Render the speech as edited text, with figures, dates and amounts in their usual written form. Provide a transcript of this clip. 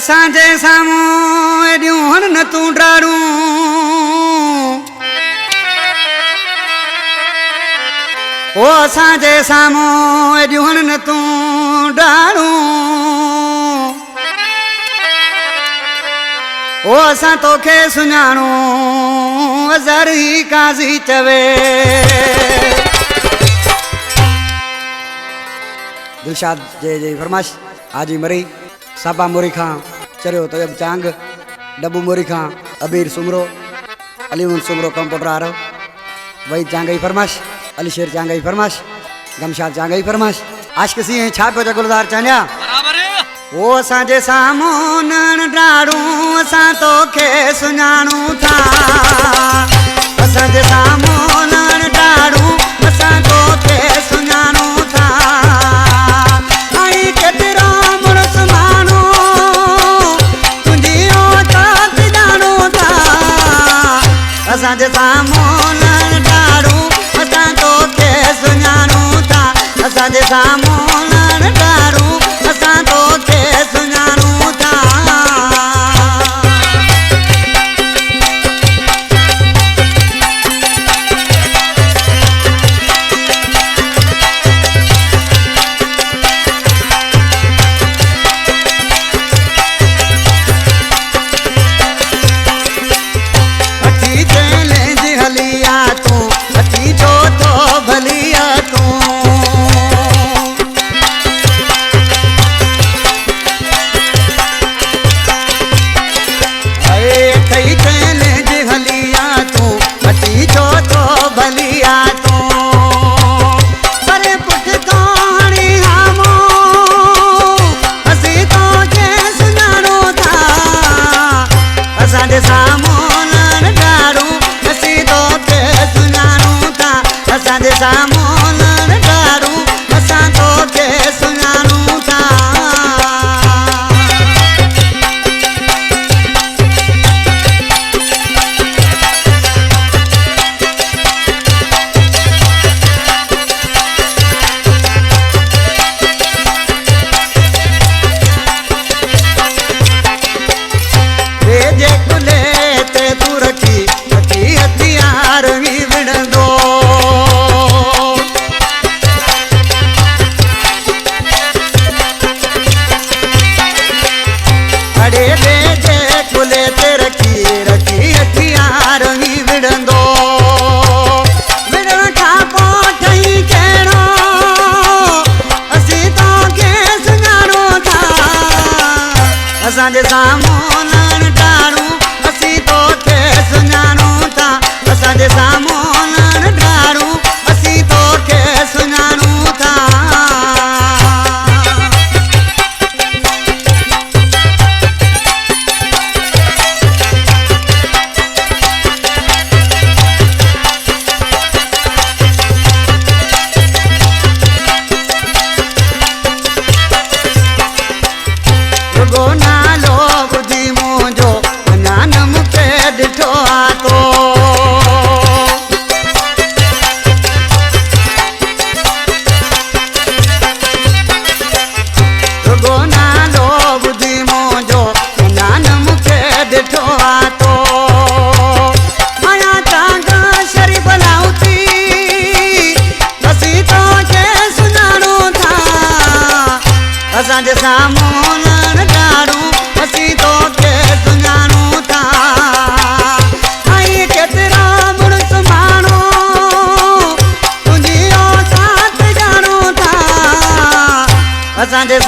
असांजे साम्हूं एॾियूं हण न तूं ॾाड़ूं ओ असांजे साम्हूं एॾियूं हण न तूं ॾाड़ूं ओ असां तोखे सुञाणूं अज़र ई काज़ी चवे दिलशाद जे फरमाइश हाजी मरी साबा मोरी खां चरियो तयब चांग डब्बू मोरी खां अबीर सुमरो अलीमुन सुमरो कंप्यूटर आरो वही चांगई फरमाइश अली शेर चांगई फरमाइश गमशाद चांगई फरमाइश आशिक सिंह छा पियो गुलज़ार चांजा ओ असांजे साम्हूं न ॾाड़ूं असां तोखे सुञाणूं था असांजे साम्हूं न ॾाड़ूं असां तोखे सुञाणूं था असांजे साम्हूं न ॾाड़ूं असां तोखे सुञाणूं था असांजे साम्हूं न ॾाड़ूं असां तोखे सुञाणूं था असांजे साम्हूं न ॾाड़ूं असीं तोखे सुञाणूं था असांजे साम्हूं न ॾाड़ूं असीं तोखे सुञाणूं था असांजे साम्हूं न ॾाड़ूं असीं तोखे सुञाणूं था ऐं केतिरा मुड़ुस माण्हू तुंहिंजी औकात ॼाणूं था असांजे